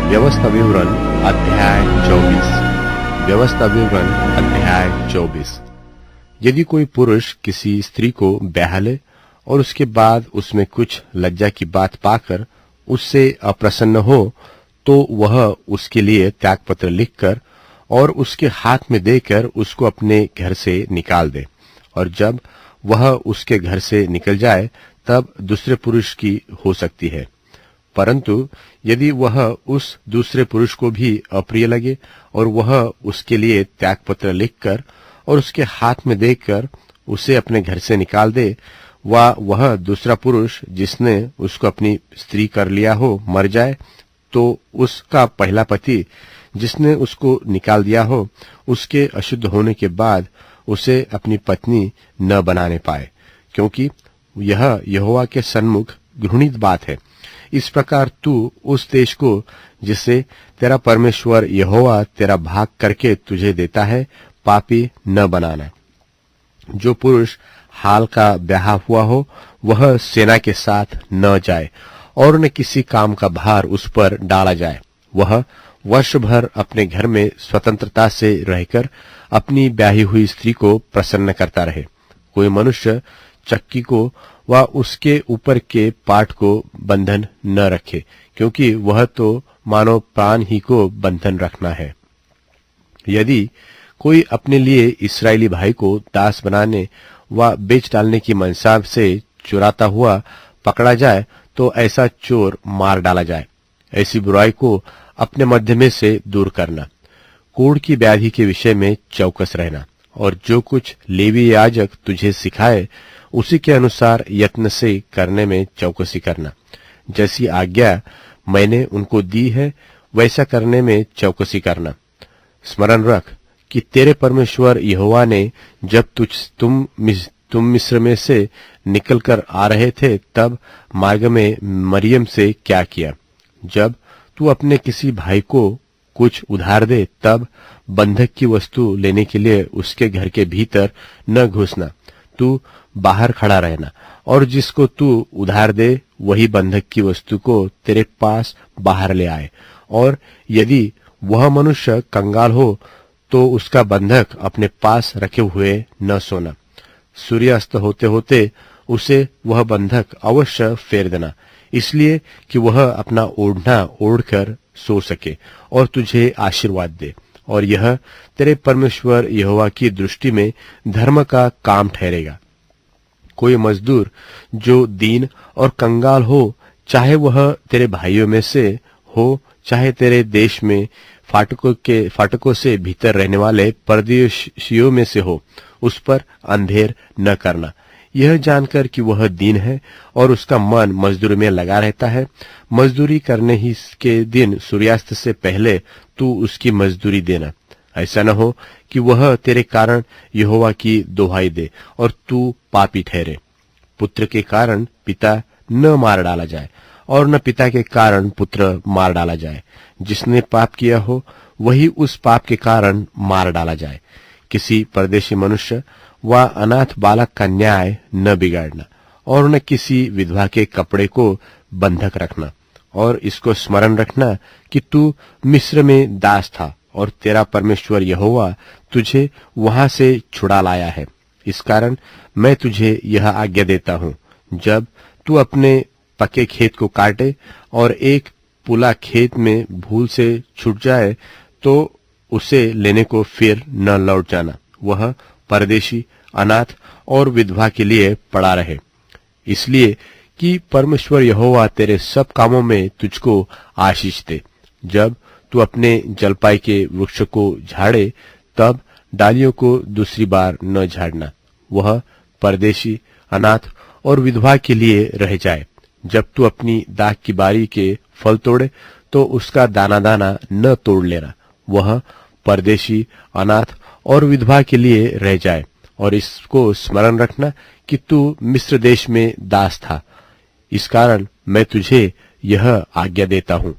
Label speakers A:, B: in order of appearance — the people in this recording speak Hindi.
A: व्यवस्था विवरण अध्याय 24। व्यवस्था विवरण अध्याय 24। यदि कोई पुरुष किसी स्त्री को ब्याह ले और उसके बाद उसमें कुछ लज्जा की बात पाकर उससे अप्रसन्न हो, तो वह उसके लिए त्यागपत्र लिखकर और उसके हाथ में देकर उसको अपने घर से निकाल दे, और जब वह उसके घर से निकल जाए तब दूसरे पुरुष की हो सकती है। परंतु यदि वह उस दूसरे पुरुष को भी अप्रिय लगे और वह उसके लिए त्यागपत्र लिखकर और उसके हाथ में देकर उसे अपने घर से निकाल दे, वा वह दूसरा पुरुष जिसने उसको अपनी स्त्री कर लिया हो मर जाए, तो उसका पहला पति जिसने उसको निकाल दिया हो उसके अशुद्ध होने के बाद उसे अपनी पत्नी न बनाने पाए, क्योंकि यह यहोवा के सन्मुख घृणित बात है। इस प्रकार तू उस देश को जिसे तेरा परमेश्वर यहोवा तेरा भाग करके तुझे देता है पापी न बनाना। जो पुरुष हाल का ब्याह हुआ हो वह सेना के साथ न जाए और न किसी काम का भार उस पर डाला जाए। वह वर्ष भर अपने घर में स्वतंत्रता से रहकर अपनी ब्याही हुई स्त्री को प्रसन्न करता रहे। कोई मनुष्य चक्की को व उसके ऊपर के पाट को बंधन न रखे, क्योंकि वह तो मानो प्राण ही को बंधन रखना है। यदि कोई अपने लिए इस्राएली भाई को दास बनाने व बेच डालने की मनसा से चुराता हुआ पकड़ा जाए, तो ऐसा चोर मार डाला जाए। ऐसी बुराई को अपने मध्य में से दूर करना। कोढ़ की व्याधि के विषय में चौकस रहना, और जो कुछ लेवी याजक तुझे सिखाए उसी के अनुसार यत्न से करने में चौकसी करना। जैसी आज्ञा मैंने उनको दी है वैसा करने में चौकसी करना। स्मरण रख कि तेरे परमेश्वर यहोवा ने जब तुम मिस्र में से निकलकर आ रहे थे तब मार्ग में मरियम से क्या किया। जब तू अपने किसी भाई को कुछ उधार दे तब बंधक की वस्तु लेने के लिए उसके घर के भीतर न घुसना। तू बाहर खड़ा रहना, और जिसको तू उधार दे वही बंधक की वस्तु को तेरे पास बाहर ले आए। और यदि वह मनुष्य कंगाल हो तो उसका बंधक अपने पास रखे हुए न सोना। सूर्यास्त होते होते उसे वह बंधक अवश्य फेर देना, इसलिए कि वह अपना ओढ़ना ओढ़कर सो सके और तुझे आशीर्वाद दे, और यह तेरे परमेश्वर यहोवा की दृष्टि में धर्म का काम ठहरेगा। कोई मजदूर जो दीन और कंगाल हो, चाहे वह तेरे भाइयों में से हो चाहे तेरे देश में फाटकों से भीतर रहने वाले परदेशियों में से हो, उस पर अंधेर न करना, यह जानकर कि वह दीन है और उसका मन मजदूरी में लगा रहता है। मजदूरी करने ही के दिन सूर्यास्त से पहले तू उसकी मजदूरी देना। ऐसा न हो कि वह तेरे कारण यहोवा की दोहाई दे और तू पापी ठहरे। पुत्र के कारण पिता न मार डाला जाए और न पिता के कारण पुत्र मार डाला जाए। जिसने पाप किया हो वही उस पाप के कारण मार डाला जाए। किसी परदेशी मनुष्य व अनाथ बालक का न्याय न बिगाड़ना, और न किसी विधवा के कपड़े को बंधक रखना। और इसको स्मरण रखना कि तू मिस्र में दास था और तेरा परमेश्वर यहोवा तुझे वहां से छुड़ा लाया है। इस कारण मैं तुझे यह आज्ञा देता हूं, जब तू अपने पके खेत को काटे और एक पुला खेत में भूल से छूट जाए तो उसे लेने को फिर न लौट जाना। वह परदेशी, अनाथ और विधवा के लिए पड़ा रहे, इसलिए कि परमेश्वर यहोवा तेरे सब कामों में तुझको आशीष दे। जब तू अपने जलपाई के वृक्ष को झाड़े तब डालियों को दूसरी बार न झाड़ना। वह परदेशी, अनाथ और विधवा के लिए रह जाए। जब तू अपनी दाख की बारी के फल तोड़े तो उसका दाना दाना न तोड़ लेना। वह परदेशी, अनाथ और विधवा के लिए रह जाए। और इसको स्मरण रखना कि तू मिस्र देश में दास था। इस कारण मैं तुझे यह आज्ञा देता हूं।